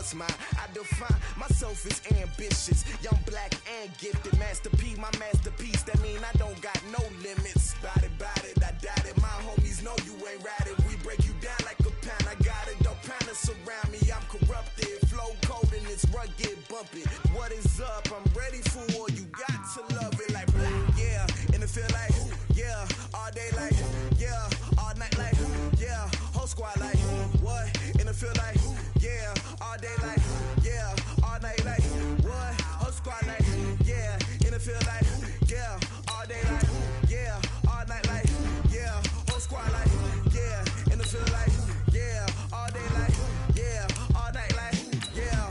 what's mine. I define myself as ambitious, young, black, and gifted. Master P, my masterpiece. That mean I don't got no limits. Bout it, I doubt it. My homies know you ain't ratted. We break you down like a pound. I got it, don't pound us around me. I'm corrupted, flow cold and it's rugged, bumpy. What is up? I'm ready for war. You got to love it like yeah, and it feel like yeah, all day like yeah, all night like yeah, whole squad like what? And it feel like yeah, all day like yeah, all night like what? Whole squad like yeah, and it feel like yeah, all day like yeah, all night like yeah, whole squad like yeah, and it feel like yeah, all day like yeah, all night like yeah.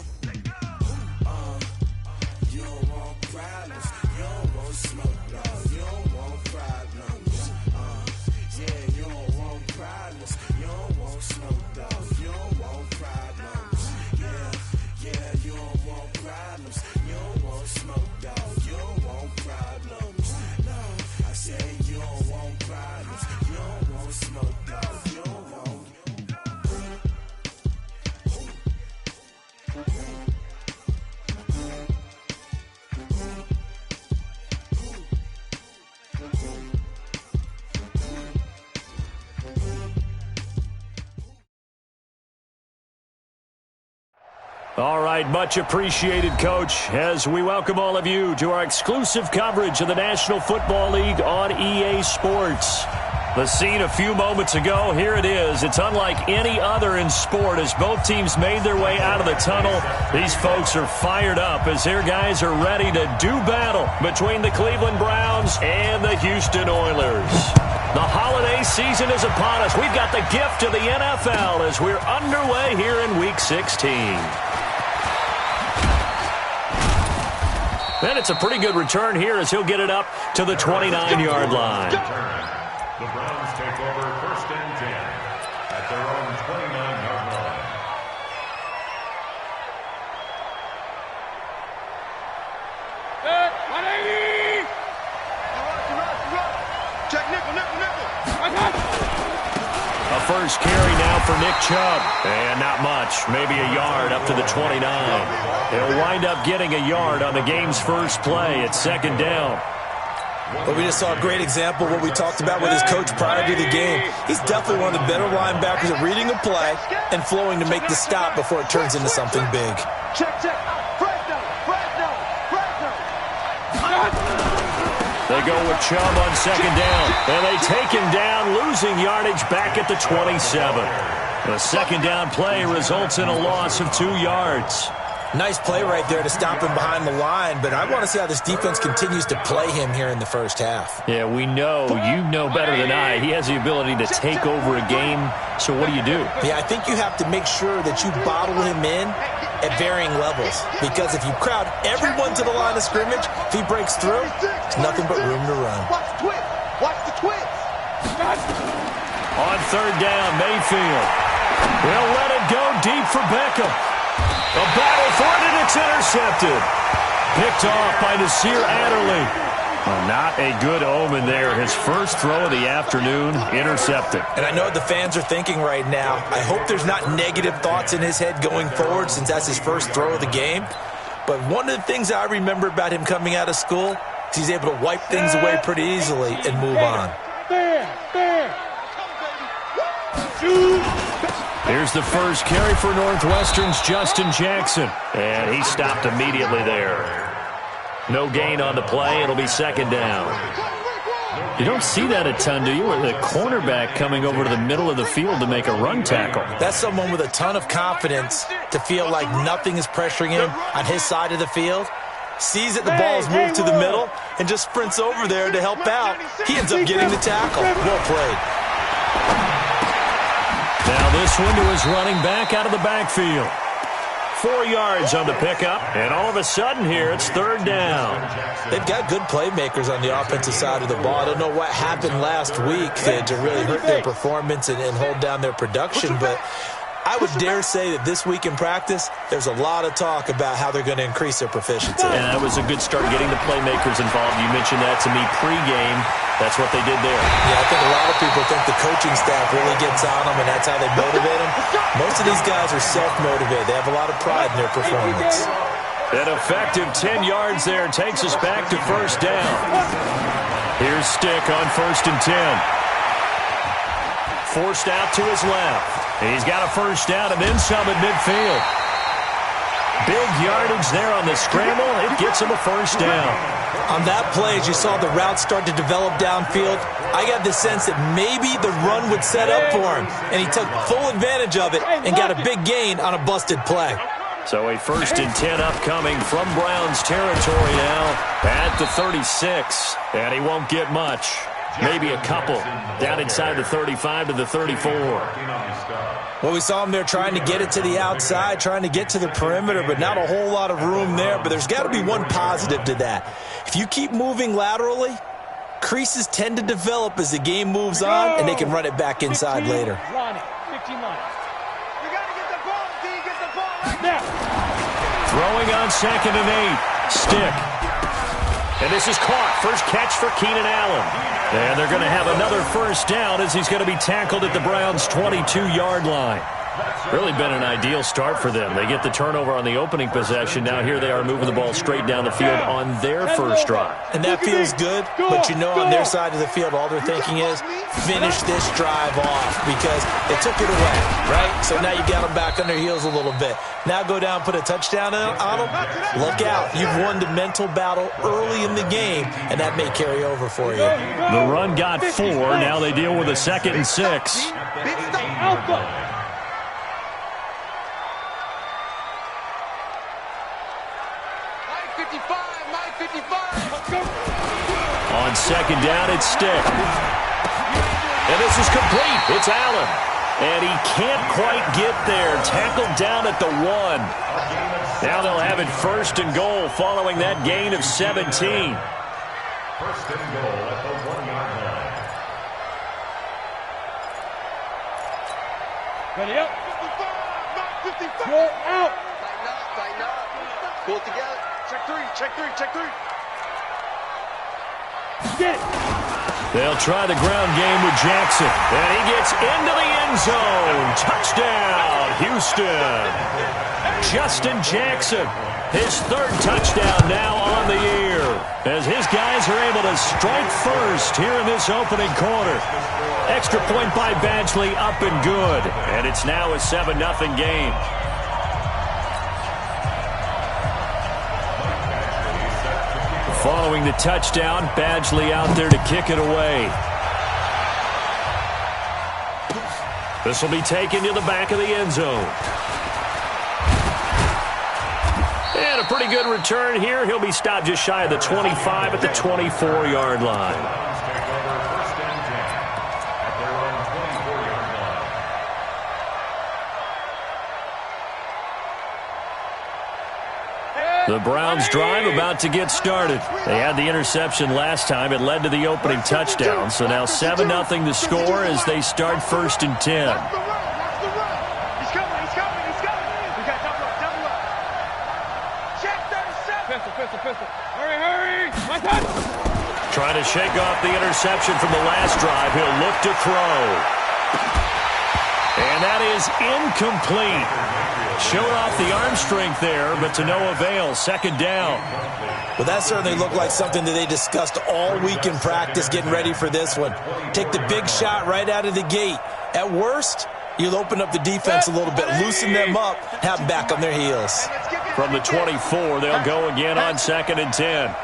You don't want problems, you don't want smoke, no, you don't want problems. Yeah, you don't want problems, you don't want smoke, dog, you don't want problems. Yeah, you don't want problems, you don't want smoke, dog, you don't want problems. No, I say you don't want problems, you don't want smoke, dog, you don't want. All right, much appreciated, Coach, as we welcome all of you to our exclusive coverage of the National Football League on EA Sports. The scene a few moments ago, here it is. It's unlike any other in sport as both teams made their way out of the tunnel. These folks are fired up as their guys are ready to do battle between the Cleveland Browns and the Houston Oilers. The holiday season is upon us. We've got the gift of the NFL as we're underway here in Week 16. And it's a pretty good return here as he'll get it up to the 29-yard line. The Browns take over 1st and 10 at their own 29-yard line. Check nickel. A first carry now for Nick Chubb. And not much, maybe a yard up to the 29. He'll wind up getting a yard on the game's first play at 2nd down. But we just saw a great example of what we talked about with his coach prior to the game. He's definitely one of the better linebackers at reading a play and flowing to make the stop before it turns into something big. Check. They go with Chubb on 2nd down, and they take him down, losing yardage back at the 27. The 2nd down play results in a loss of 2 yards. Nice play right there to stop him behind the line, but I want to see how this defense continues to play him here in the first half. Yeah, we know, you know better than I, he has the ability to take over a game, so what do? Yeah, I think you have to make sure that you bottle him in at varying levels, because if you crowd everyone to the line of scrimmage, if he breaks through, there's nothing but room to run. Watch the twist. On 3rd down, Mayfield. He'll let it go deep for Beckham. A battle for it, and it's intercepted. Picked off by Nasir Adderley. Well, not a good omen there. His first throw of the afternoon, intercepted. And I know what the fans are thinking right now. I hope there's not negative thoughts in his head going forward since that's his first throw of the game. But one of the things I remember about him coming out of school is he's able to wipe things away pretty easily and move on. Here's the first carry for Northwestern's Justin Jackson. And he stopped immediately there. No gain on the play. It'll be 2nd down. You don't see that a ton, do you? Where the cornerback coming over to the middle of the field to make a run tackle. That's someone with a ton of confidence to feel like nothing is pressuring him on his side of the field. Sees that the ball's moved to the middle and just sprints over there to help out. He ends up getting the tackle. Well played. Now this one to his running back out of the backfield. 4 yards on the pickup, and all of a sudden here, it's 3rd down. They've got good playmakers on the offensive side of the ball. I don't know what happened last week to really hurt their performance and hold down their production, but I would dare say that this week in practice, there's a lot of talk about how they're going to increase their proficiency. And that was a good start getting the playmakers involved. You mentioned that to me pregame. That's what they did there. Yeah, I think a lot of people think the coaching staff really gets on them, and that's how they motivate them. Most of these guys are self-motivated. They have a lot of pride in their performance. An effective 10 yards there takes us back to first down. Here's Stick on 1st and 10. Forced out to his left. He's got a first down and then some at midfield. Big yardage there on the scramble. It gets him a first down. On that play, as you saw the route start to develop downfield, I got the sense that maybe the run would set up for him, and he took full advantage of it and got a big gain on a busted play. So a 1st and 10 upcoming from Browns territory now at the 36, and he won't get much. Maybe a couple down inside the 35 to the 34. Well, we saw him there trying to get it to the outside, trying to get to the perimeter, but not a whole lot of room there. But there's got to be one positive to that. If you keep moving laterally, creases tend to develop as the game moves on, and they can run it back inside later. 15 lines. You got to get the ball, D. Get the ball right now. Throwing on 2nd and 8. Stick. And this is caught. First catch for Keenan Allen. And they're going to have another first down as he's going to be tackled at the Browns' 22-yard line. Really been an ideal start for them. They get the turnover on the opening possession. Now here they are moving the ball straight down the field on their first drive. And that feels good, but you know on their side of the field, all they're thinking is finish this drive off because they took it away, right? So now you got them back on their heels a little bit. Now go down, put a touchdown on them. Look out. You've won the mental battle early in the game, and that may carry over for you. The run got 4. Now they deal with a 2nd and 6. On 2nd down, it's Stick. And this is complete. It's Allen. And he can't quite get there. Tackled down at the 1. Now they'll have it 1st and goal following that gain of 17. 1st and goal at the 1-yard line. Ready up. 55. Go out. Tighten up. Pull it together. Check three. Get. They'll try the ground game with Jackson. And he gets into the end zone. Touchdown, Houston. Justin Jackson, his 3rd touchdown now on the year. As his guys are able to strike first here in this opening quarter. Extra point by Badgley, up and good. And it's now a 7-0 game. Following the touchdown, Badgley out there to kick it away. This will be taken to the back of the end zone. And a pretty good return here. He'll be stopped just shy of the 25 at the 24-yard line. The Browns drive about to get started. They had the interception last time. It led to the opening touchdown. So now 7-0 the score as they start 1st and 10. He's coming. We got double up. Check 37. Pistol. Hurry. My touch. Trying to shake off the interception from the last drive. He'll look to throw. And that is incomplete. Showed off the arm strength there, but to no avail. 2nd down. Well, that certainly looked like something that they discussed all week in practice getting ready for this one. Take the big shot right out of the gate. At worst, you'll open up the defense a little bit, loosen them up, have them back on their heels. From the 24, they'll go again on 2nd and 10.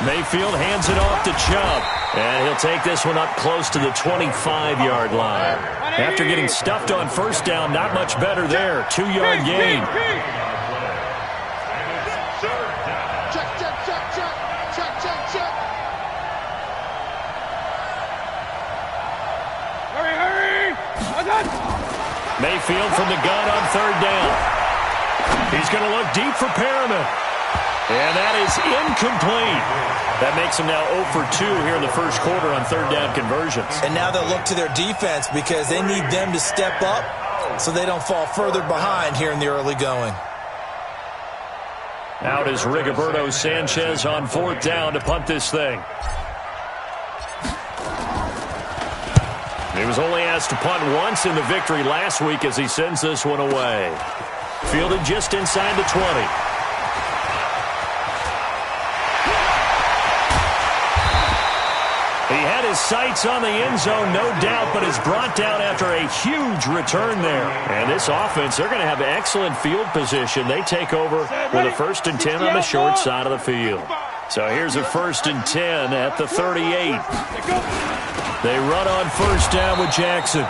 Mayfield hands it off to Chubb. And he'll take this one up close to the 25-yard line. After getting stuffed on 1st down, not much better there. 2-yard gain. Hurry. Mayfield from the gun on 3rd down. He's going to look deep for Perriman. And that is incomplete. That makes them now 0 for 2 here in the first quarter on third down conversions. And now they'll look to their defense because they need them to step up so they don't fall further behind here in the early going. Out is Rigoberto Sanchez on fourth down to punt this thing. He was only asked to punt once in the victory last week as he sends this one away. Fielded just inside the 20. He had his sights on the end zone, no doubt, but is brought down after a huge return there. And this offense, they're going to have excellent field position. They take over with a 1st and 10 on the short side of the field. So here's a 1st and 10 at the 38. They run on first down with Jackson.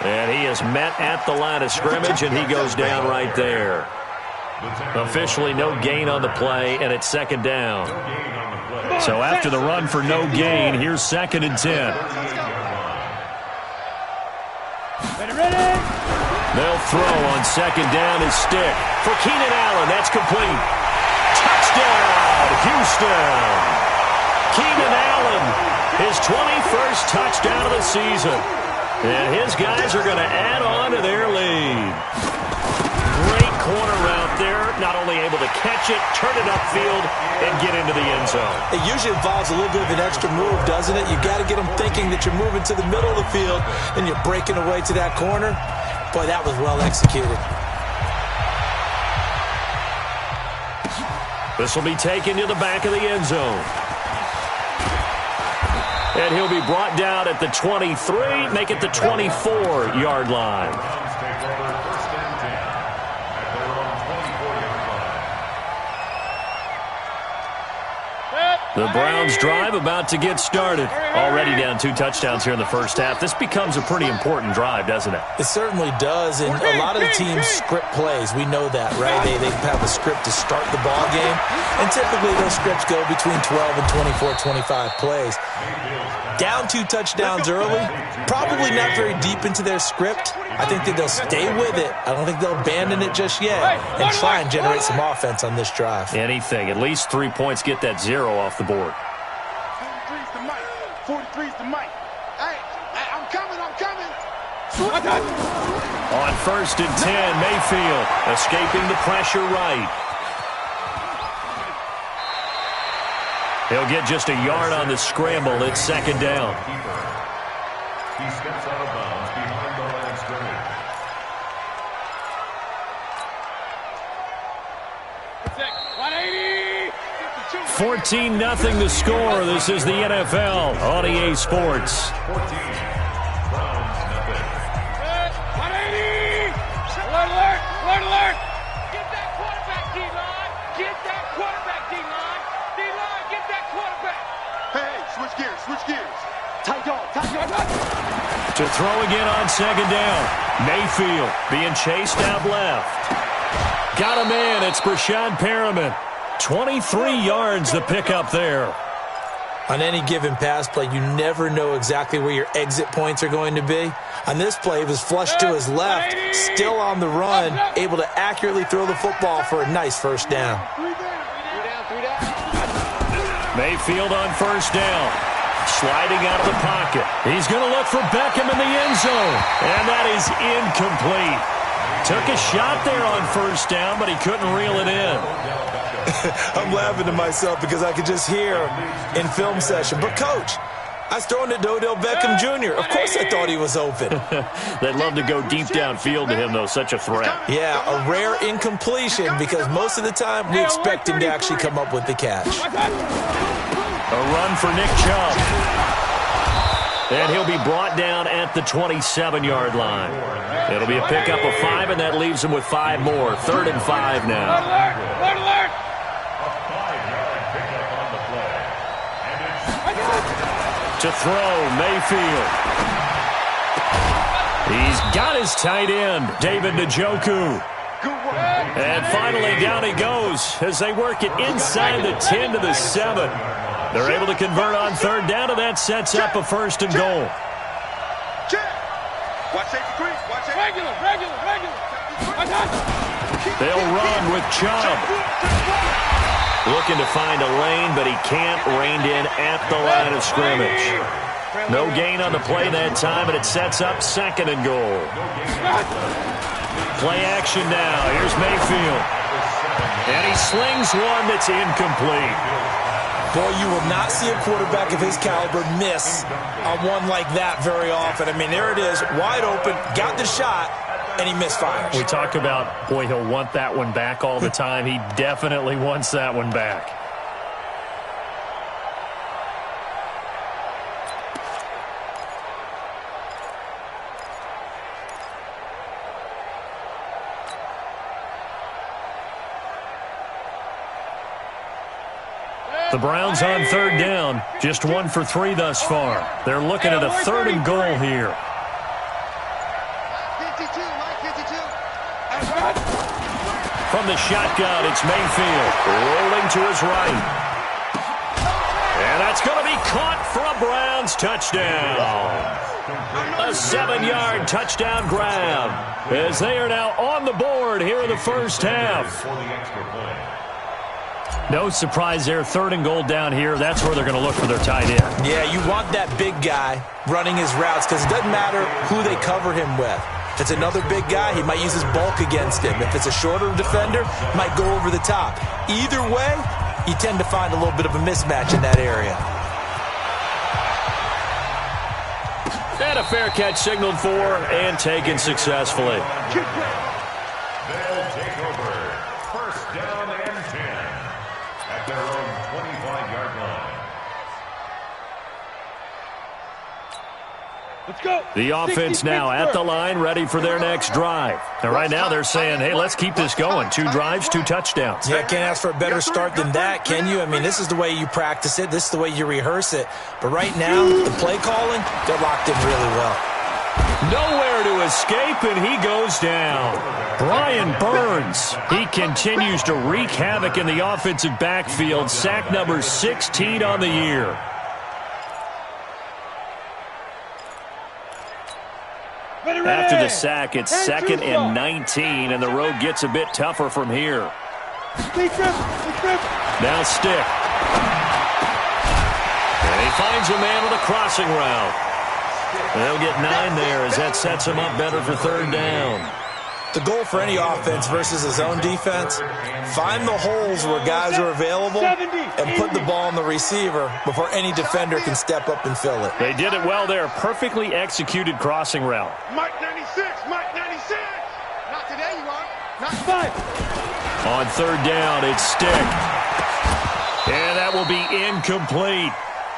And he is met at the line of scrimmage, and he goes down right there. Officially no gain on the play, and it's 2nd down. So after the run for no gain, here's 2nd and 10. They'll throw on 2nd down his stick. For Keenan Allen, that's complete. Touchdown, Houston. Keenan Allen, his 21st touchdown of the season. And his guys are going to add on to their lead. Great corner route there. Not only able to catch it, turn it upfield, and get into the end zone. It usually involves a little bit of an extra move, doesn't it? You've got to get them thinking that you're moving to the middle of the field and you're breaking away to that corner. Boy, that was well executed. This will be taken to the back of the end zone. And he'll be brought down at the 23, make it the 24-yard line. The Browns drive about to get started. Already down 2 touchdowns here in the first half. This becomes a pretty important drive, doesn't it? It certainly does, and a lot of the teams script plays. We know that, right? They have a script to start the ball game, and typically those scripts go between 12 and 24, 25 plays. Down 2 touchdowns early, probably not very deep into their script. I think that they'll stay with it. I don't think they'll abandon it just yet and try and generate some offense on this drive. Anything. At least 3 points. Get that 0 off the board. 43's the mic. 43's the mic. Hey, I'm coming. On 1st and 10, Mayfield escaping the pressure right. He'll get just a yard on the scramble. It's 2nd down. He steps out of bounds behind the line of scrimmage. 14-0 the score. This is the NFL on EA Sports. 14. Browns nothing. 180! Alert! Alert! Get that quarterback, D-line! Get that quarterback, D-line! D-line, get that quarterback! Hey, switch gears. Tight dog. To throw again on 2nd down. Mayfield being chased out left. Got a man. It's Brashad Perriman. 23 yards to pick up there. On any given pass play, you never know exactly where your exit points are going to be. On this play, it was flushed to his left, still on the run, able to accurately throw the football for a nice 1st down. 3 down. Mayfield on 1st down. Sliding out of the pocket. He's going to look for Beckham in the end zone. And that is incomplete. Took a shot there on 1st down, but he couldn't reel it in. I'm laughing to myself because I could just hear in film session. But, Coach, I was throwing to Odell Beckham Jr. Of course I thought he was open. They'd love to go deep downfield to him, though. Such a threat. Yeah, a rare incompletion because most of the time we expect him to actually come up with the catch. A run for Nick Chubb. And he'll be brought down at the 27-yard line. It'll be a pickup of 5, and that leaves him with 5 more. 3rd and 5 now. Alert! A 5-yard pickup on the play. And it's To throw, Mayfield. He's got his tight end, David Njoku. And finally, down he goes as they work it inside the 10 to the 7. They're able to convert on 3rd down, and that sets up a 1st and goal. Watch safety creep. Regular. They'll run with Chubb. Looking to find a lane, but he can't. Reined in at the line of scrimmage. No gain on the play that time, and it sets up 2nd and goal. Play action now. Here's Mayfield. And he slings one that's incomplete. Boy, you will not see a quarterback of his caliber miss on one like that very often. I mean, there it is, wide open, got the shot, and he misfires. We talk about, boy, he'll want that one back all the time. He definitely wants that one back. The Browns on 3rd down. Just 1 for 3 thus far. They're looking at a 3rd and goal here. From the shotgun, it's Mayfield. Rolling to his right. And that's going to be caught for a Browns touchdown. A 7-yard touchdown grab. As they are now on the board here in the first half. No surprise there. 3rd and goal down here. That's where they're going to look for their tight end. Yeah, you want that big guy running his routes because it doesn't matter who they cover him with. If it's another big guy, he might use his bulk against him. If it's a shorter defender, he might go over the top. Either way, you tend to find a little bit of a mismatch in that area. And a fair catch signaled for and taken successfully. They'll take over. 1st down and 10 at their own 25-yard line. Let's go. The offense now at the line, ready for their next drive. And right now they're saying, hey, let's keep this going. 2 drives, 2 touchdowns. Yeah, can't ask for a better start than that, can you? I mean, this is the way you practice it. This is the way you rehearse it. But right now, the play calling, they're locked in really well. Nowhere to escape, and he goes down. Brian Burns, he continues to wreak havoc in the offensive backfield. Sack number 16 on the year. After the sack, it's 2nd and 19, and the road gets a bit tougher from here. Now Stick. And he finds a man with a crossing route. They'll get 9 there as that sets him up better for 3rd down. The goal for any offense versus a zone defense, find the holes where guys are available and put the ball on the receiver before any defender can step up and fill it. They did it well there. Perfectly executed crossing route. Mike 96, Mike 96. Not today, you are. Not 5. On 3rd down, it's Stick. And that will be incomplete.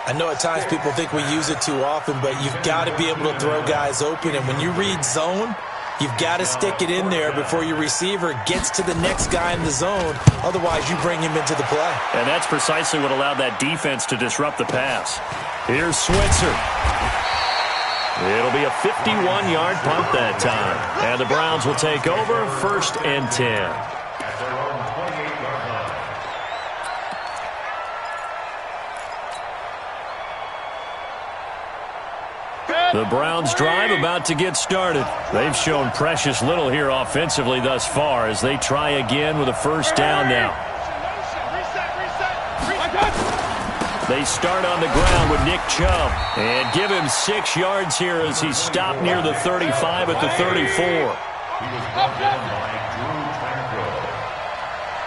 I know at times people think we use it too often, but you've got to be able to throw guys open. And when you read zone, you've got to stick it in there before your receiver gets to the next guy in the zone. Otherwise, you bring him into the play. And that's precisely what allowed that defense to disrupt the pass. Here's Switzer. It'll be a 51-yard punt that time. And the Browns will take over 1st and 10. At their own 28-yard line. The Browns drive about to get started. They've shown precious little here offensively thus far as they try again with a 1st down now. They start on the ground with Nick Chubb and give him 6 yards here as he's stopped near the 35 at the 34. He was brought down by Drew Tranquil.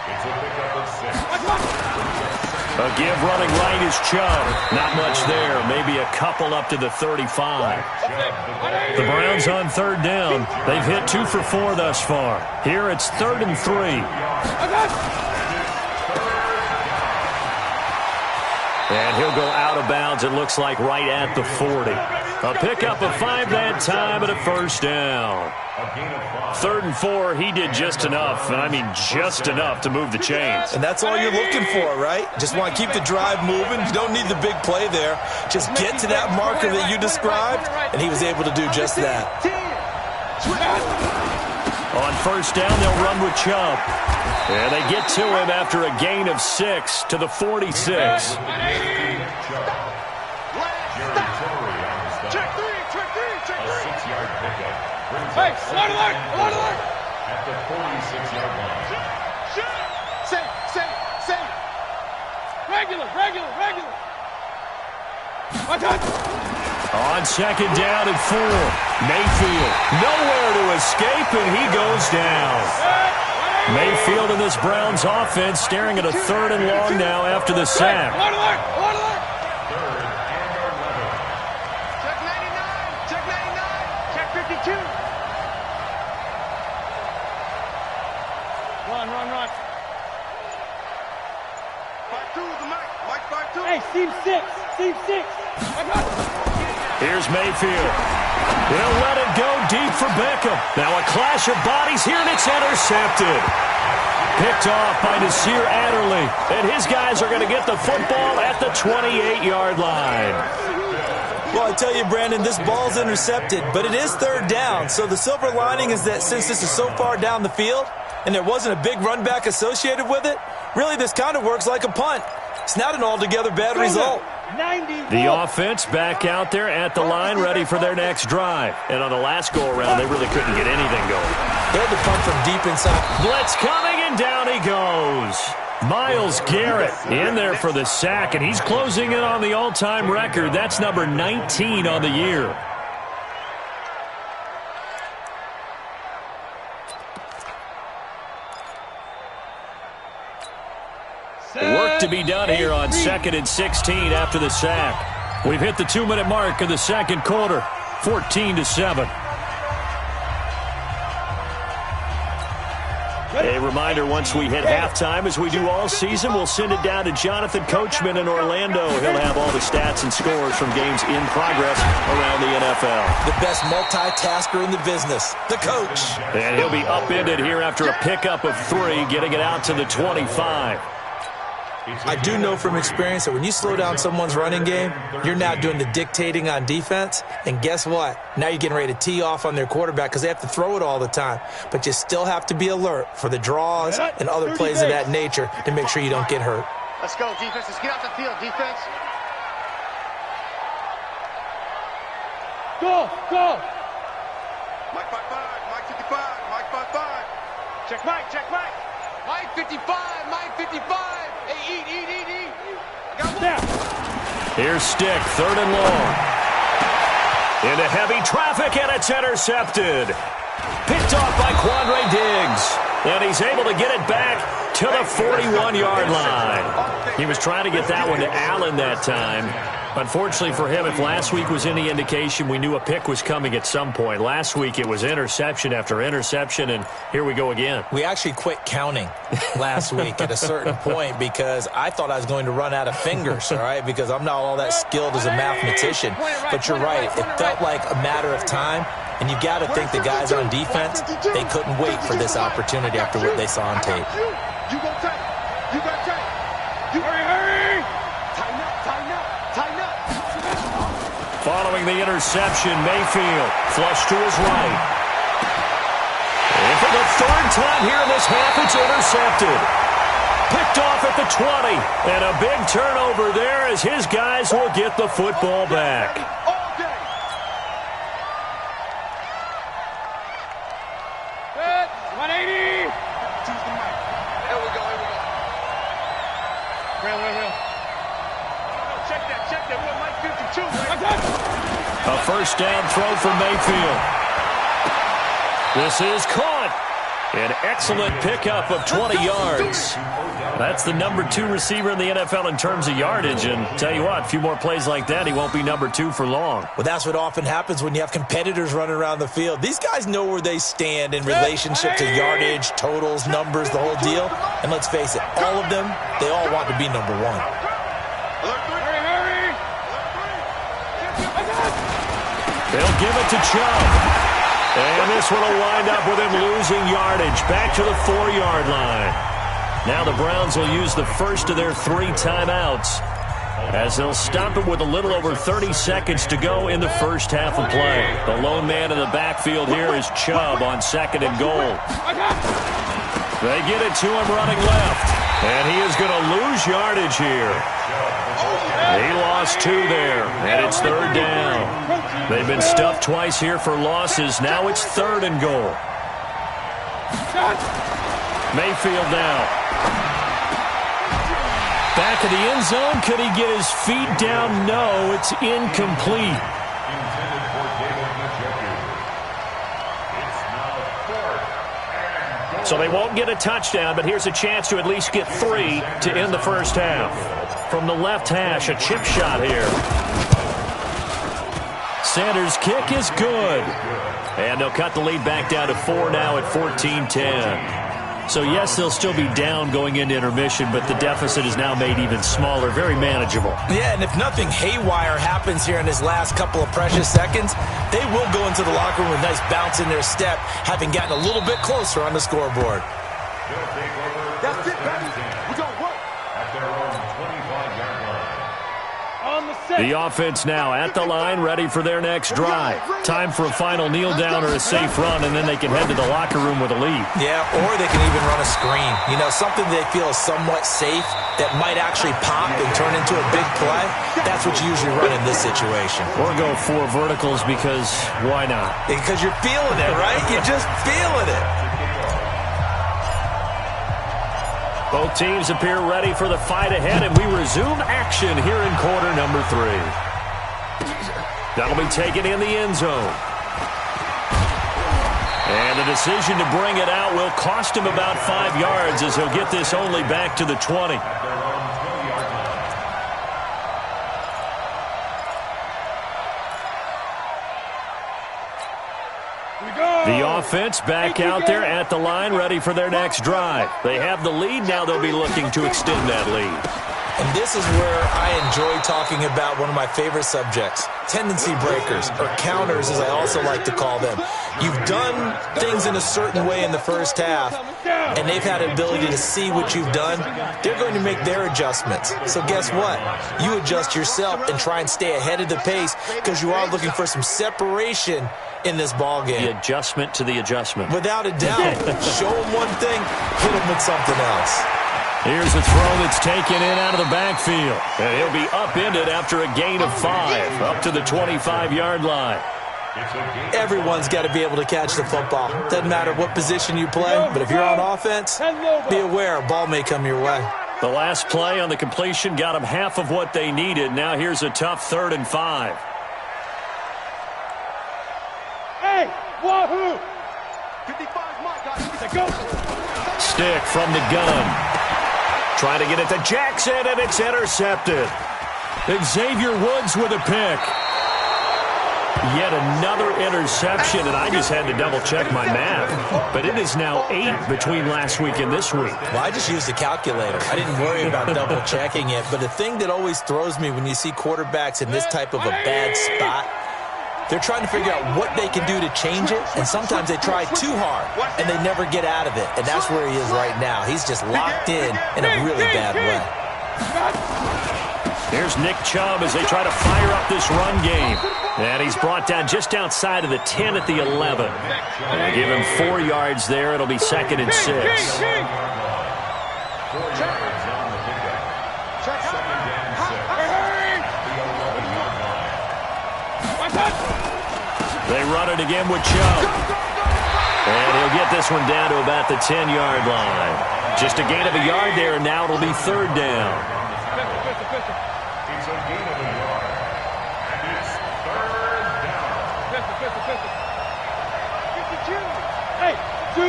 It's a pickup of 6. A give running right is Chubb. Not much there. Maybe a couple up to the 35. The Browns on 3rd down. They've hit 2 for 4 thus far. Here it's 3rd and 3. And he'll go out of bounds, it looks like, right at the 40. A pickup of 5 that time and a 1st down. 3rd and 4, he did just enough, and I mean just enough to move the chains. And that's all you're looking for, right? Just want to keep the drive moving. You don't need the big play there. Just get to that marker that you described, and he was able to do just that. On 1st down, they'll run with Chubb. And they get to him after a gain of 6 to the 46. Hey, alert, alert, alert! At the 46-yard line. Say. Regular. On second down and 4. Mayfield nowhere to escape, and he goes down. Mayfield and this Browns offense staring at a 3rd and long now after the sack. Alert. Check 99. Check 99. Check 52. Run. 5-2 is the mic. Mike 5-2. Hey, seam 6. Here's Mayfield. He'll let it go deep for Beckham. Now a clash of bodies here, and it's intercepted. Picked off by Nasir Adderley. And his guys are going to get the football at the 28-yard line. Well, I tell you, Brandon, this ball's intercepted, but it is 3rd down. So the silver lining is that since this is so far down the field and there wasn't a big run back associated with it, really this kind of works like a punt. It's not an altogether bad result. 90. The offense back out there at the line, ready for their next drive. And on the last go-around, they really couldn't get anything going. They had to punt from deep inside. Blitz coming, and down he goes. Myles Garrett in there for the sack, and he's closing in on the all-time record. That's number 19 on the year. Work to be done here on 2nd and 16 after the sack. We've hit the 2-minute mark of the second quarter, 14-7. A reminder, once we hit halftime, as we do all season, we'll send it down to Jonathan Coachman in Orlando. He'll have all the stats and scores from games in progress around the NFL. The best multitasker in the business, the coach. And he'll be upended here after a pickup of 3, getting it out to the 25. I do know from experience that when you slow down someone's running game, you're now doing the dictating on defense. And guess what? Now you're getting ready to tee off on their quarterback because they have to throw it all the time. But you still have to be alert for the draws and other plays of that nature to make sure you don't get hurt. Let's go, defense. Let's get out the field, defense. Go. Mike 55. Mike 55. Mike 55. Check Mike. Mike 55. Mike 55. Hey, eat. Got one. Here's Stick, 3rd and long. Into heavy traffic, and it's intercepted. Picked off by Quandre Diggs. And he's able to get it back to the 41-yard line. He was trying to get that one to Allen that time. Unfortunately for him, if last week was any indication, we knew a pick was coming at some point. Last week it was interception after interception, and here we go again. We actually quit counting last week at a certain point because I thought I was going to run out of fingers, all right, because I'm not all that skilled as a mathematician. But you're right. It felt like a matter of time, and you got to think the guys on defense, they couldn't wait for this opportunity after what they saw on tape. You go tight. You got tight. Hurry. Tighten up. Following the interception, Mayfield flush to his right. And for the 3rd time here in this half, it's intercepted. Picked off at the 20. And a big turnover there as his guys will get the football back. All day. Good. 180. Choose the mic. Here we go. Real. Check that. We're Mike 52. A 1st down throw for Mayfield. This is caught. An excellent pickup of 20 yards. That's the number 2 receiver in the NFL in terms of yardage. And tell you what, a few more plays like that, he won't be number 2 for long. Well, that's what often happens when you have competitors running around the field. These guys know where they stand in relationship to yardage, totals, numbers, the whole deal. And let's face it, all of them, they all want to be number 1. Hurry. They'll give it to Chubb. And this one will wind up with him losing yardage back to the 4-yard line. Now the Browns will use the first of their 3 timeouts as they'll stop it with a little over 30 seconds to go in the first half of play. The lone man in the backfield here is Chubb on 2nd and goal. They get it to him running left, and he is going to lose yardage here. He lost 2 there, and it's 3rd down. They've been stuffed twice here for losses. Now it's 3rd and goal. Mayfield now. back of the end zone. Could he get his feet down? No, it's incomplete. Intended for David Njoku. It's now 4th and goal. So they won't get a touchdown, but here's a chance to at least get 3 to end the first half. From the left hash, a chip shot here. Sanders' kick is good. And they'll cut the lead back down to 4 now at 14-10. So, yes, they'll still be down going into intermission, but the deficit is now made even smaller, very manageable. Yeah, and if nothing haywire happens here in his last couple of precious seconds, they will go into the locker room with a nice bounce in their step, having gotten a little bit closer on the scoreboard. They'll take over. That's it, baby. We're going to work. At their own 25-yard line. On the set. The offense now at the line, ready for their next drive. Time for a final kneel down or a safe run, and then they can head to the locker room with a lead. Yeah, or they can even run a screen. You know, something they feel is somewhat safe that might actually pop and turn into a big play. That's what you usually run in this situation. Or go 4 verticals because why not? Because you're feeling it, right? You're just feeling it. Both teams appear ready for the fight ahead, and we resume action here in quarter number 3. That'll be taken in the end zone. And the decision to bring it out will cost him about 5 yards as he'll get this only back to the 20. At their own 20-yard line. The offense back out there at the line, ready for their next drive. They have the lead. Now they'll be looking to extend that lead. And this is where I enjoy talking about one of my favorite subjects, tendency breakers, or counters as I also like to call them. You've done things in a certain way in the first half, and they've had an ability to see what you've done. They're going to make their adjustments. So guess what? You adjust yourself and try and stay ahead of the pace because you are looking for some separation in this ball game. The adjustment to the adjustment. Without a doubt. Show them one thing, hit them with something else. Here's a throw that's taken in out of the backfield. And he'll be upended after a gain of 5, up to the 25-yard line. Everyone's got to be able to catch the football. Doesn't matter what position you play, but if you're on offense, be aware a ball may come your way. The last play on the completion got them half of what they needed. Now here's a tough 3rd and 5. Hey, wahoo! 55 my guys. Go. Stick from the gun. Trying to get it to Jackson, and it's intercepted. Xavier Woods with a pick. Yet another interception, and I just had to double-check my math. But it is now 8 between last week and this week. Well, I just used a calculator. I didn't worry about double-checking it. But the thing that always throws me when you see quarterbacks in this type of a bad spot, they're trying to figure out what they can do to change it, and sometimes they try too hard, and they never get out of it. And that's where he is right now. He's just locked in a really bad way. Here's Nick Chubb as they try to fire up this run game. And he's brought down just outside of the 10 at the 11. And they give him 4 yards there. It'll be 2nd and 6. 4 yards on the pickup. 2nd and 6. They run it again with Chubb. And he'll get this one down to about the 10-yard line. Just a gain of a yard there, and now it'll be 3rd down. It's a gain of a yard. And it's 3rd down. Hey, 2.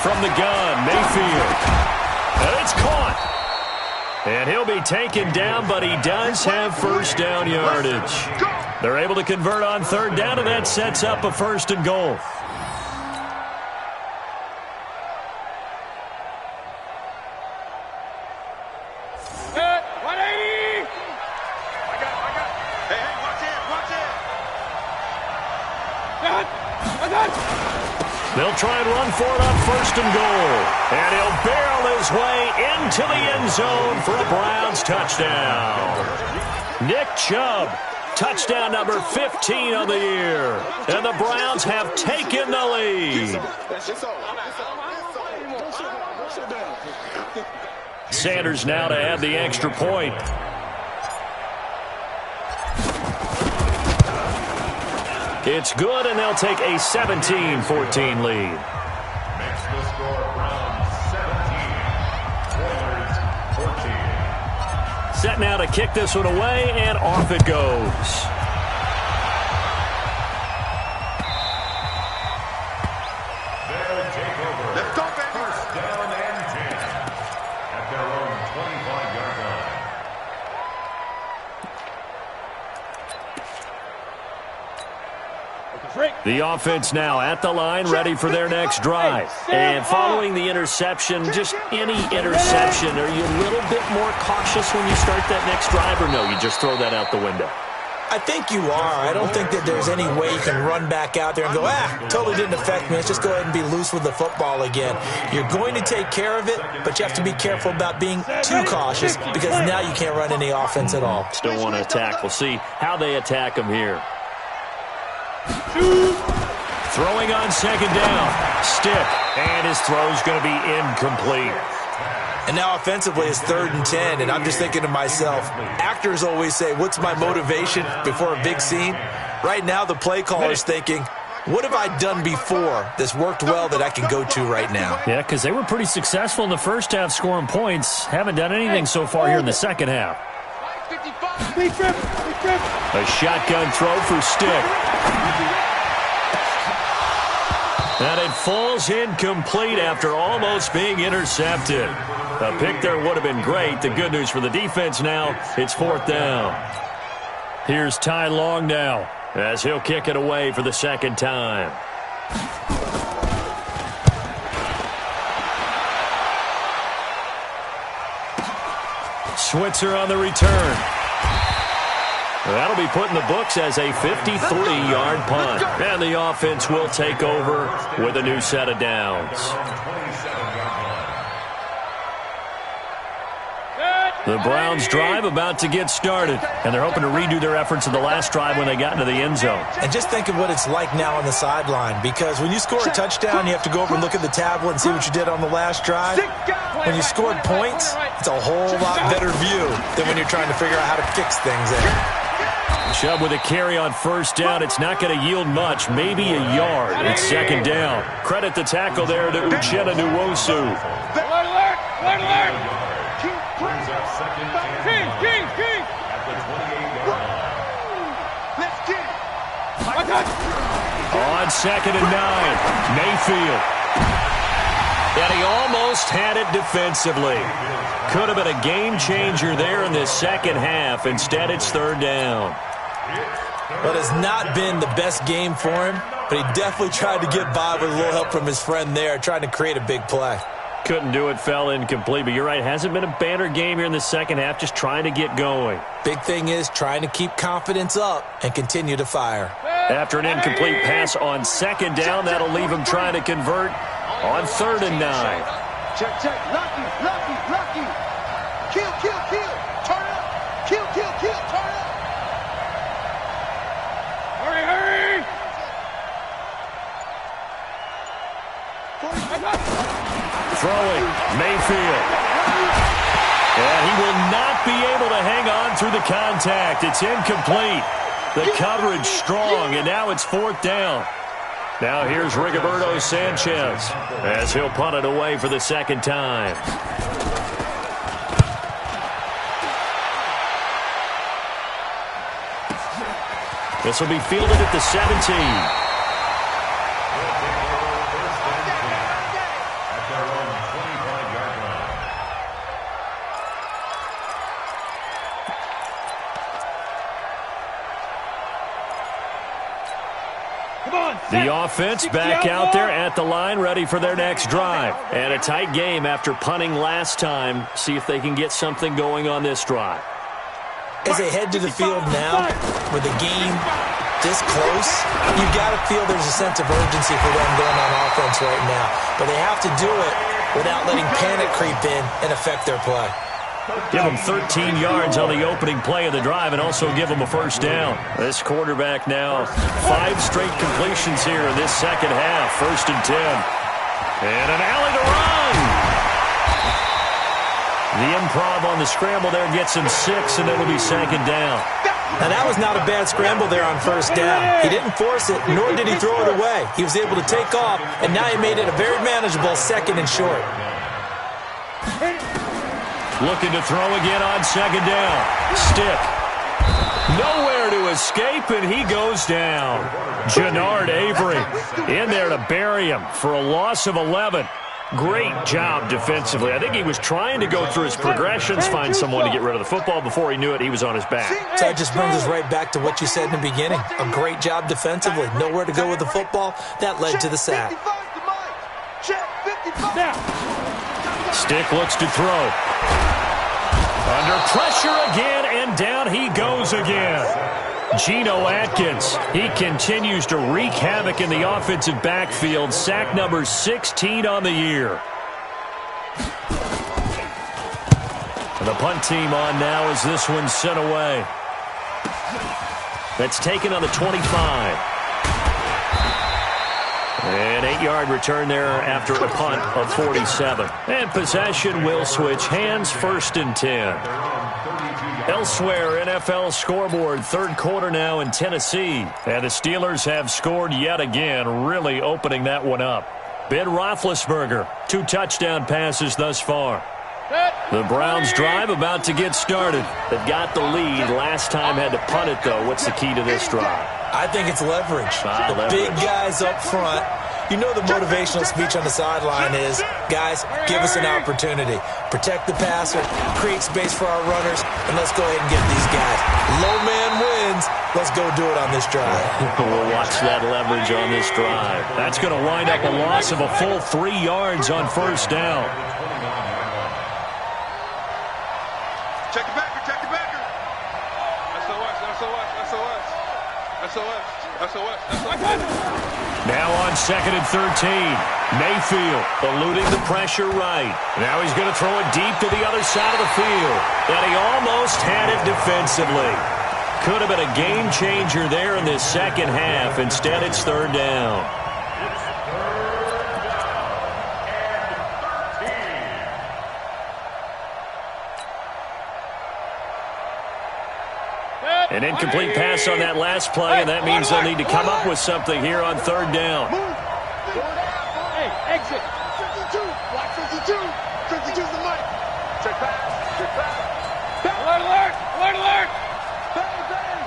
From the gun, Mayfield. And it's caught. And he'll be taken down, but he does have first down yardage. They're able to convert on 3rd down, and that sets up a 1st and goal. They'll try and run for it on 1st and goal. And he'll barrel his way into the end zone for a Browns touchdown. Nick Chubb, touchdown number 15 on the year. And the Browns have taken the lead. Sanders now to add the extra point. It's good, and they'll take a 17-14 lead. Makes the score Browns 17. set now to kick this one away, and off it goes. They'll take over. Let's go, baby. First down and 10 at their own 25-yard line. The offense now at the line, ready for their next drive. And following the interception, just any interception, are you a little bit more cautious when you start that next drive, or no, you just throw that out the window? I think you are. I don't think that there's any way you can run back out there and go, totally didn't affect me. Let's just go ahead and be loose with the football again. You're going to take care of it, but you have to be careful about being too cautious because now you can't run any offense at all. Still want to attack. We'll see how they attack them here. Throwing on second down. Stick. And his throw's going to be incomplete. And now offensively it's 3rd and 10, and I'm just thinking to myself, actors always say, what's my motivation before a big scene? Right now the play caller's thinking, what have I done before that's worked well that I can go to right now? Yeah, because they were pretty successful in the first half scoring points. Haven't done anything so far here in the second half. A shotgun throw for Stick. And it falls incomplete after almost being intercepted. A pick there would have been great. The good news for the defense now, it's 4th down. Here's Ty Long now as he'll kick it away for the second time. Switzer on the return. That'll be put in the books as a 53-yard punt. And the offense will take over with a new set of downs. The Browns drive about to get started, and they're hoping to redo their efforts in the last drive when they got into the end zone. And just think of what it's like now on the sideline, because when you score a touchdown, you have to go over and look at the tablet and see what you did on the last drive. When you scored points, it's a whole lot better view than when you're trying to figure out how to fix things there. Chubb with a carry on first down. It's not going to yield much, maybe a yard. It's second down. Credit the tackle there to Uchenna Nwosu. Alert! Alert! Brings up second and King! at the 28-yard line. Let's get it. On 2nd and 9, Mayfield. And he almost had it defensively. Could have been a game changer there in this second half. Instead, it's 3rd down. But it's not been the best game for him, but he definitely tried to get by with a little help from his friend there, trying to create a big play. Couldn't do it, fell incomplete. But you're right, hasn't been a banner game here in the second half, just trying to get going. Big thing is trying to keep confidence up and continue to fire. After an incomplete pass on 2nd down, that'll leave him trying to convert on 3rd and 9. Check. Lucky. Kill. Turn up. Kill. Turn up. Hurry! Throwing, Mayfield. And he will not be able to hang on through the contact. It's incomplete. The coverage strong, and now it's 4th down. Now here's Rigoberto Sanchez as he'll punt it away for the second time. This will be fielded at the 17. The offense back out there at the line, ready for their next drive. And a tight game after punting last time. See if they can get something going on this drive. As they head to the field now, with the game this close, you've got to feel there's a sense of urgency for them going on offense right now. But they have to do it without letting panic creep in and affect their play. Give them 13 yards on the opening play of the drive and also give them a first down. This quarterback now, 5 straight completions here in this second half. 1st and 10. And an alley to run. The improv on the scramble there gets him 6, and it'll be 2nd down. Now, that was not a bad scramble there on 1st down. He didn't force it, nor did he throw it away. He was able to take off, and now he made it a very manageable 2nd and short. Looking to throw again on second down. Stick. Nowhere to escape, and he goes down. Jannard Avery in there to bury him for a loss of 11. Great job defensively. I think he was trying to go through his progressions, find someone to get rid of the football. Before he knew it, he was on his back. So that just brings us right back to what you said in the beginning. A great job defensively. Nowhere to go with the football. That led to the sack. Stick looks to throw. Under pressure again, and down he goes again. Geno Atkins, he continues to wreak havoc in the offensive backfield. Sack number 16 on the year. And the punt team on now as this one's sent away. That's taken on the 25. An 8-yard return there after a punt of 47. And possession will switch hands, 1st and 10. Elsewhere, NFL scoreboard, third quarter now in Tennessee. And the Steelers have scored yet again, really opening that one up. Ben Roethlisberger, 2 touchdown passes thus far. The Browns drive about to get started. They've got the lead. Last time had to punt it, though. What's the key to this drive? I think it's leverage. The big guys up front. You know the motivational speech on the sideline is, guys, give us an opportunity. Protect the passer, create space for our runners, and let's go ahead and get these guys. Low man wins. Let's go do it on this drive. We'll watch that leverage on this drive. That's going to wind up a loss of a full 3 yards on 1st down. Check the backer, check the backer. SOS. Now on 2nd and 13. Mayfield eluding the pressure right. Now he's going to throw it deep to the other side of the field. And he almost had it defensively. Could have been a game changer there in this second half. Instead, it's 3rd down. An incomplete pass on that last play, and that means they'll need to come up with something here on 3rd down. Hey, exit. 52. Block 52. 52's the mic. Check back. Check back. Alert, alert. Alert, alert. Bang, bang.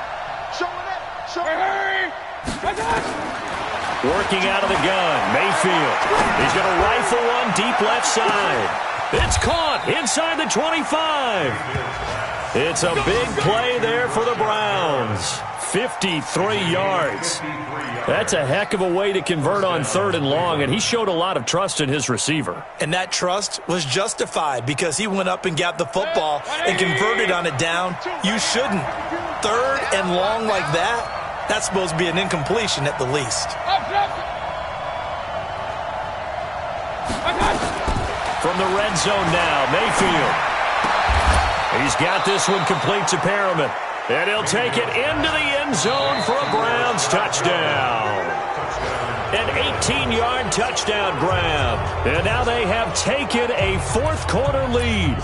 Showing it. Showing it. Working out of the gun, Mayfield. He's going to rifle one deep left side. It's caught inside the 25. It's a big play there for the Browns. 53 yards. That's a heck of a way to convert on 3rd and long, and he showed a lot of trust in his receiver. And that trust was justified because he went up and got the Football and converted on it down. You shouldn't. 3rd and long like that, that's supposed to be an incompletion at the least. From the red zone now, Mayfield. He's got this one complete to Perriman. And he'll take it into the end zone for a Browns touchdown. An 18-yard touchdown grab. And now they have taken a 4th quarter lead.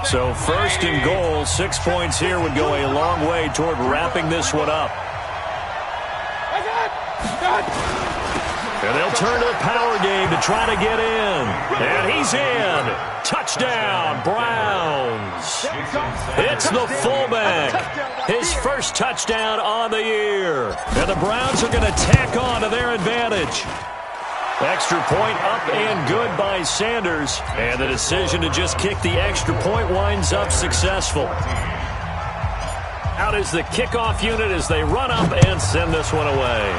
So 1st and goal, 6 points here would go a long way toward wrapping this one up. And they'll turn to the power game to try to get in. And he's in. Touchdown, Browns. It's the fullback. His first touchdown on the year. And the Browns are going to tack on to their advantage. Extra point up and good by Sanders. And the decision to just kick the extra point winds up successful. Out is the kickoff unit as they run up and send this one away.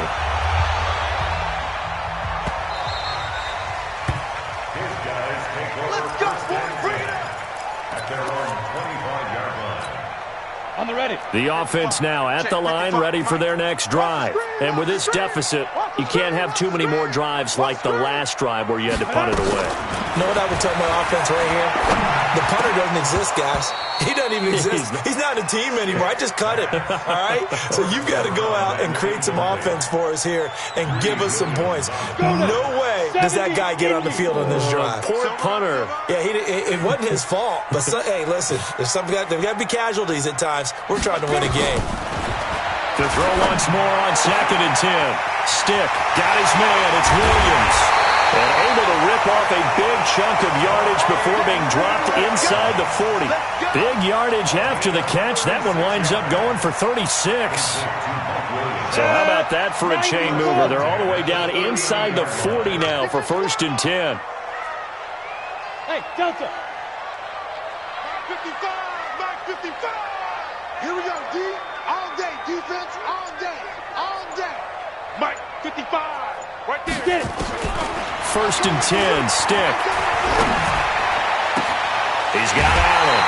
The offense now at the line, ready for their next drive. And with this deficit, you can't have too many more drives like the last drive where you had to punt it away. You know what I would tell my offense right here? The punter doesn't exist, guys. He doesn't even exist. He's not a team anymore. I just cut him, all right? So you've got to go out and create some offense for us here and give us some points. No way does that guy get on the field on this drive. Poor punter. Yeah, it wasn't his fault. But, hey, listen, there's got to be casualties at times. We're trying to win a game. To throw once more on 2nd and 10. Stick, got his man, it's Williams. And able to rip off a big chunk of yardage before being dropped inside the 40. Big yardage after the catch. That one winds up going for 36. So how about that for a chain mover? They're all the way down inside the 40 now for 1st and 10. Hey, Delta. Back 55, back 55. Here we go, D. All day, defense, all day, all day. Mike, 55, right there. Get it. 1st and 10, Stick. He's got Allen.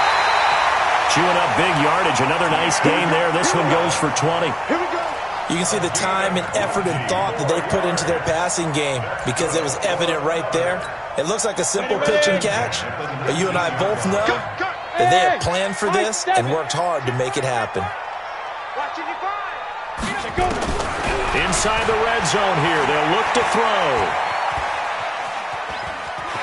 Chewing up big yardage. Another nice gain there. This one goes for 20. Here we go. You can see the time and effort and thought that they put into their passing game because it was evident right there. It looks like a simple pitch and catch, but you and I both know that they have planned for this and worked hard to make it happen. Inside the red zone here. They'll look to throw.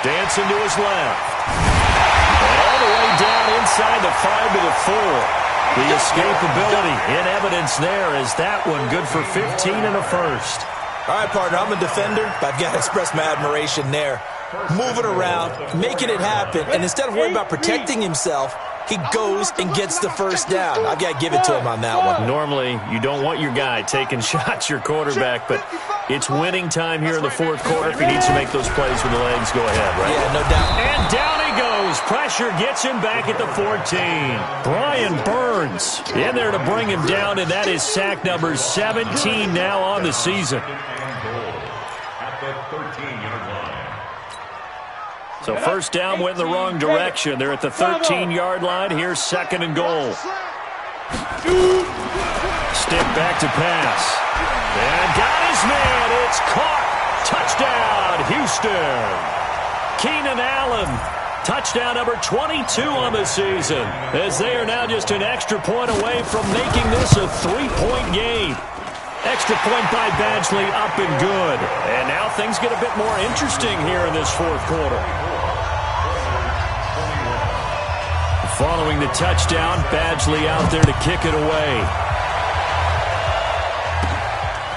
Dancing to his left. And all the way down inside the 5 to the 4. The escapability in evidence there is that one good for 15 and a first. All right, partner, I'm a defender, but I've got to express my admiration there. Moving around, making it happen, and instead of worrying about protecting himself, he goes and gets the first down. I've got to give it to him on that one. Normally, you don't want your guy taking shots, your quarterback, but it's winning time here in the 4th quarter. If he needs to make those plays with the legs, go ahead, right? Yeah, no doubt. And down he goes. Pressure gets him back at the 14. Brian Burns in there to bring him down, and that is sack number 17 now on the season. At the 13-yard line. So 1st down went in the wrong direction. They're at the 13-yard line. Here's 2nd and goal. Stick back to pass. And got his man. It's caught. Touchdown, Houston. Keenan Allen. Touchdown number 22 on the season, as they are now just an extra point away from making this a 3-point game. Extra point by Badgley, up and good. And now things get a bit more interesting here in this 4th quarter. Following the touchdown, Badgley out there to kick it away.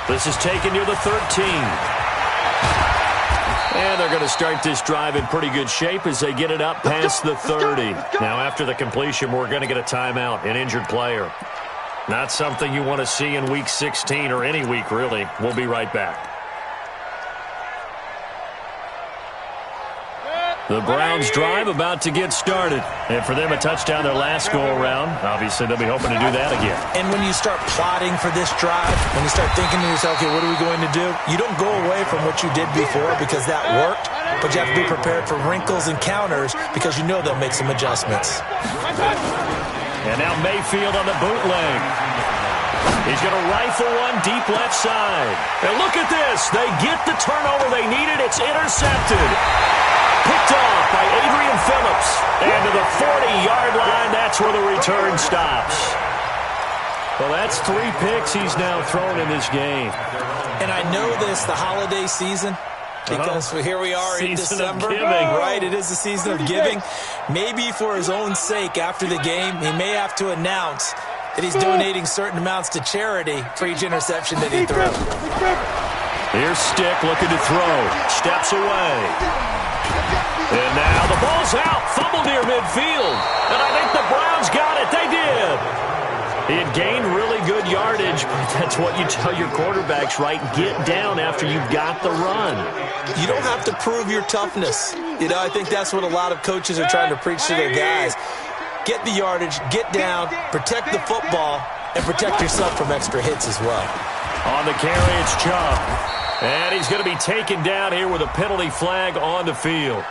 This is taken near the 13. And they're going to start this drive in pretty good shape as they get it up past the 30. Now, after the completion, we're going to get a timeout, an injured player. Not something you want to see in Week 16 or any week, really. We'll be right back. The Browns drive about to get started. And for them, a touchdown their last go-around. Obviously, they'll be hoping to do that again. And when you start plotting for this drive, when you start thinking to yourself, okay, what are we going to do? You don't go away from what you did before because that worked, but you have to be prepared for wrinkles and counters because you know they'll make some adjustments. And now Mayfield on the bootleg. He's going to rifle one deep left side. And look at this. They get the turnover they needed. It's intercepted. Picked off by Adrian Phillips. And to the 40-yard line, that's where the return stops. Well, that's 3 picks he's now thrown in this game. And I know this, the holiday season, because here we are in December, right? It is the season of giving. Maybe for his own sake, after the game, he may have to announce that he's donating certain amounts to charity for each interception that he threw. Here's Stick looking to throw. Steps away. And now the ball's out. Fumble near midfield. And I think the Browns got it. They did. He had gained really good yardage, but that's what you tell your quarterbacks, right? Get down after you've got the run. You don't have to prove your toughness. You know, I think that's what a lot of coaches are trying to preach to their guys. Get the yardage, get down, protect the football, and protect yourself from extra hits as well. On the carry, it's Chubb. And he's going to be taken down here with a penalty flag on the field.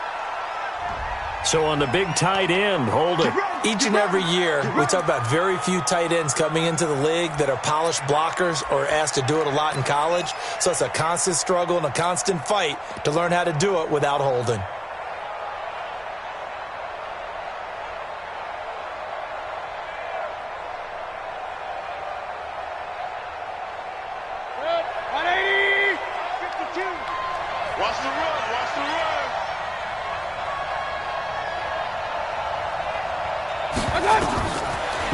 So on the big tight end, Holden. Each and every year, we talk about very few tight ends coming into the league that are polished blockers or asked to do it a lot in college. So it's a constant struggle and a constant fight to learn how to do it without holding. Watch the run, watch the run.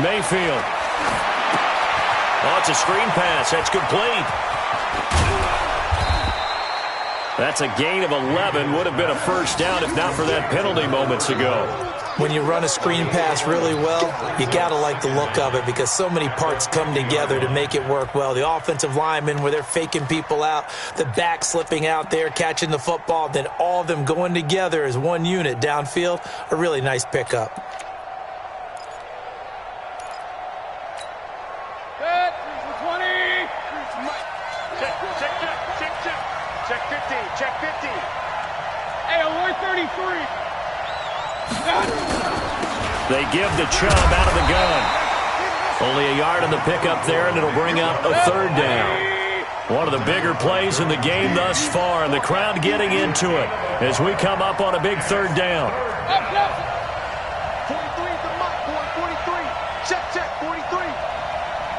Mayfield. Oh, it's a screen pass. That's complete. That's a gain of 11. Would have been a first down if not for that penalty moments ago. When you run a screen pass really well, you got to like the look of it because so many parts come together to make it work well. The offensive linemen, where they're faking people out, the back slipping out there, catching the football, then all of them going together as one unit downfield. A really nice pickup. Good. 20. Check 50. Check 50. Hey, alert 33. They give the Chubb out of the gun. Only a yard on the pickup there, and it'll bring up a third down. One of the bigger plays in the game thus far, and the crowd getting into it as we come up on a big third down. 43 is the mark, boy. 43. Check 43.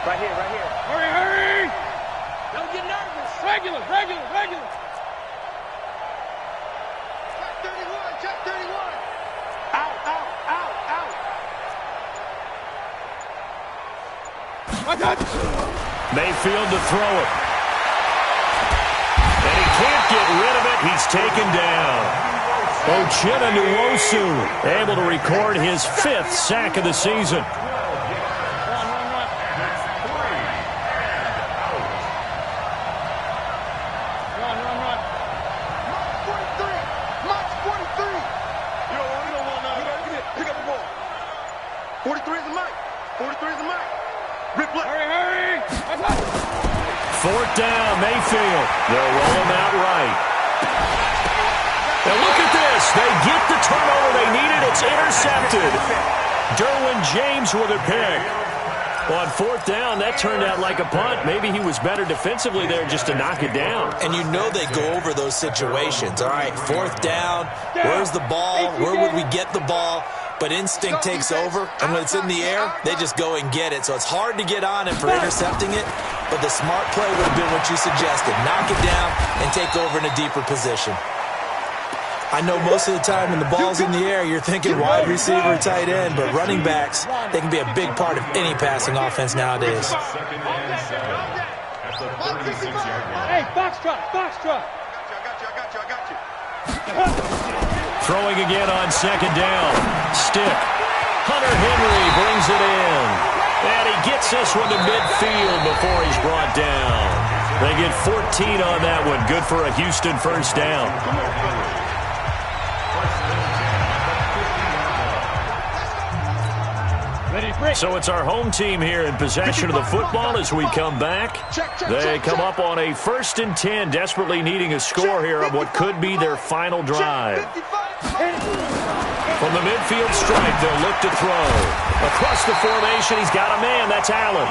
Right here. Hurry. Don't get nervous. Regular. Check 31. Out. Mayfield to throw it. And he can't get rid of it. He's taken down. Uchenna Nwosu able to record his 5th sack of the season. March 43. You don't want none. Pick up the ball. 43 is the mic. 43 is the mic. Replay. Hurry. 4th down, Mayfield. They'll roll him out right. And look at this. They get the turnover they needed. It's intercepted. Derwin James with a pick. On 4th down, that turned out like a punt. Maybe he was better defensively there just to knock it down. And you know they go over those situations. All right, 4th down, where's the ball? Where would we get the ball? But instinct takes over, and when it's in the air, they just go and get it. So it's hard to get on him for intercepting it, but the smart play would have been what you suggested. Knock it down and take over in a deeper position. I know most of the time when the ball's in the air, you're thinking wide receiver, tight end, but running backs, they can be a big part of any passing offense nowadays. Hey, box truck. I got you. Throwing again on 2nd down. Stick. Hunter Henry brings it in. And he gets this one to midfield before he's brought down. They get 14 on that one. Good for a Houston first down. So it's our home team here in possession of the football as we come back. They come up on a 1st and 10, desperately needing a score here on what could be their final drive. From the midfield stripe, they'll look to throw. Across the formation, he's got a man. That's Allen.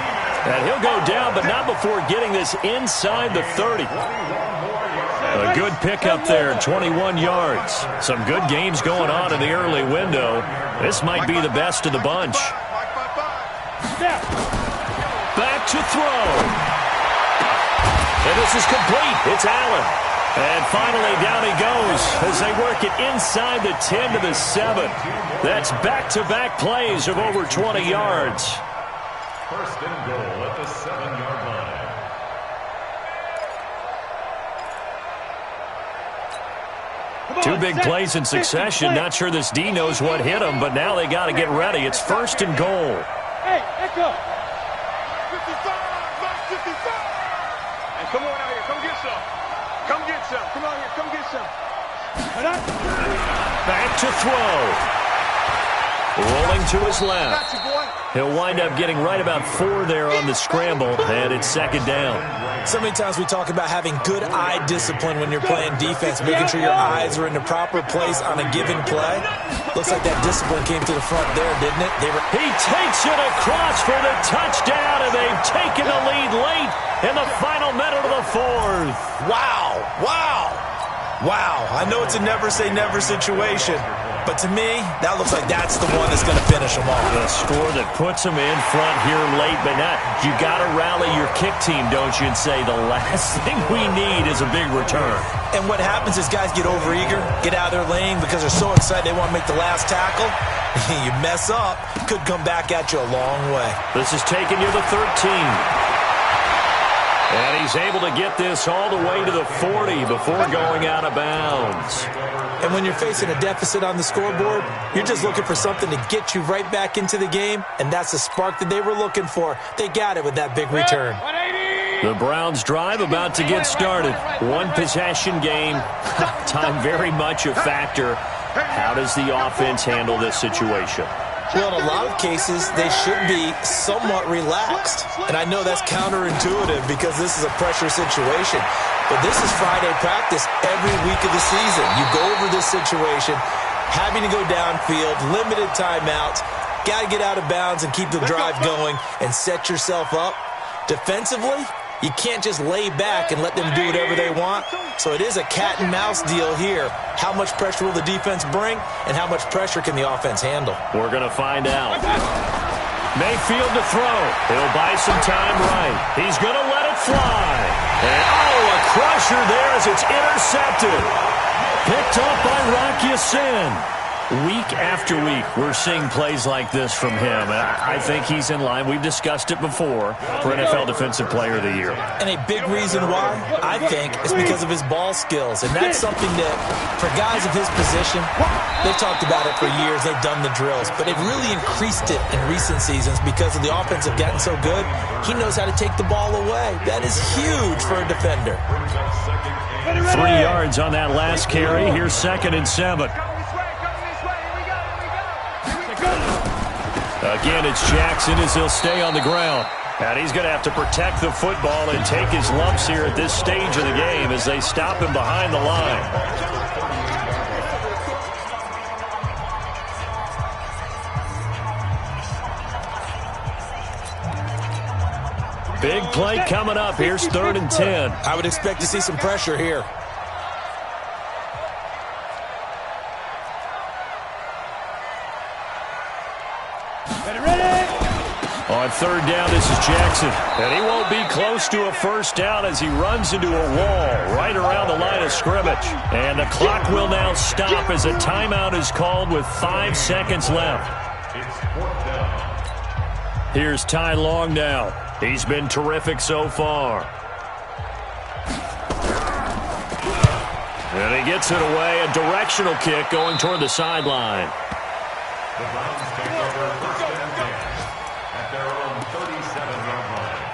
And he'll go down, but not before getting this inside the 30. A good pickup there, 21 yards. Some good games going on in the early window. This might be the best of the bunch. Back to throw. And this is complete. It's Allen. And finally, down he goes as they work it inside the 10 to the 7. That's back-to-back plays of over 20 yards. 1st and goal at the 7-yard line. Two big plays in succession. Not sure this D knows what hit him, but now they got to get ready. It's 1st and goal. Hey, Echo. 55. Hey, come on out here. Come get some. Come out here. Come get some. Back to throw. Rolling to his left. He'll wind up getting right about 4 there on the scramble, and it's 2nd down. So many times we talk about having good eye discipline when you're playing defense, making sure your eyes are in the proper place on a given play. Looks like that discipline came to the front there, didn't it? He takes it across for the touchdown, and they've taken the lead late in the final minute of the 4th. Wow. I know it's a never-say-never situation, but to me, that looks like that's the one that's going to finish them off. The score that puts them in front here late, but not. You got to rally your kick team, don't you, and say the last thing we need is a big return. And what happens is guys get overeager, get out of their lane because they're so excited they want to make the last tackle. You mess up, could come back at you a long way. This is taking you to 13. And he's able to get this all the way to the 40 before going out of bounds. And when you're facing a deficit on the scoreboard, you're just looking for something to get you right back into the game, and that's the spark that they were looking for. They got it with that big return. The Browns drive about to get started. One possession game. Time very much a factor. How does the offense handle this situation? Well, in a lot of cases, they should be somewhat relaxed. And I know that's counterintuitive because this is a pressure situation. But this is Friday practice every week of the season. You go over this situation, having to go downfield, limited timeouts, got to get out of bounds and keep the drive going and set yourself up. Defensively, you can't just lay back and let them do whatever they want. So it is a cat and mouse deal here. How much pressure will the defense bring, and how much pressure can the offense handle? We're going to find out. Mayfield to throw. He'll buy some time right. He's going to let it fly. And, a crusher there as it's intercepted. Picked up by Rock Ya-Sin. Week after week, we're seeing plays like this from him. I think he's in line. We've discussed it before for NFL Defensive Player of the Year. And a big reason why, I think, is because of his ball skills. And that's something that, for guys of his position, they've talked about it for years. They've done the drills. But they've really increased it in recent seasons because of the offense have gotten so good. He knows how to take the ball away. That is huge for a defender. 3 yards on that last carry. Here's 2nd and 7. Again, it's Jackson as he'll stay on the ground. And he's going to have to protect the football and take his lumps here at this stage of the game as they stop him behind the line. Big play coming up. Here's 3rd and 10. I would expect to see some pressure here. On 3rd down, this is Jackson. And he won't be close to a first down as he runs into a wall right around the line of scrimmage. And the clock will now stop as a timeout is called with 5 seconds left. Here's Ty Long now. He's been terrific so far. And he gets it away. A directional kick going toward the sideline. The Browns take over 1st and 10 at their own 37-yard line.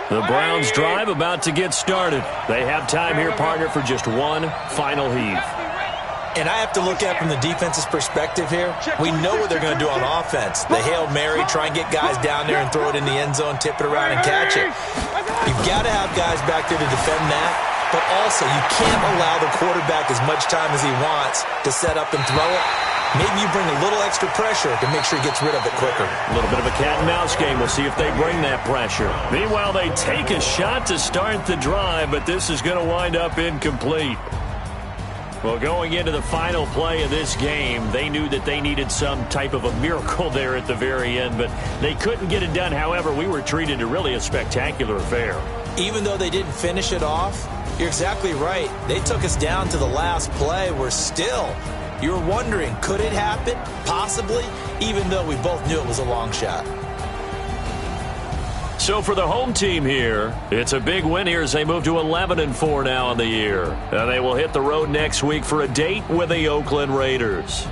The Browns drive about to get started. They have time here, partner, for just one final heave. And I have to look at it from the defense's perspective here. We know what they're going to do on offense. The Hail Mary, try and get guys down there and throw it in the end zone, tip it around and catch it. You've got to have guys back there to defend that, but also you can't allow the quarterback as much time as he wants to set up and throw it. Maybe you bring a little extra pressure to make sure he gets rid of it quicker. A little bit of a cat and mouse game. We'll see if they bring that pressure. Meanwhile, they take a shot to start the drive, but this is going to wind up incomplete. Well, going into the final play of this game, they knew that they needed some type of a miracle there at the very end, but they couldn't get it done. However, we were treated to really a spectacular affair. Even though they didn't finish it off, you're exactly right. They took us down to the last play. We're still, you're wondering, could it happen? Possibly, even though we both knew it was a long shot. So for the home team here, it's a big win here as they move to 11-4 now in the year. And they will hit the road next week for a date with the Oakland Raiders.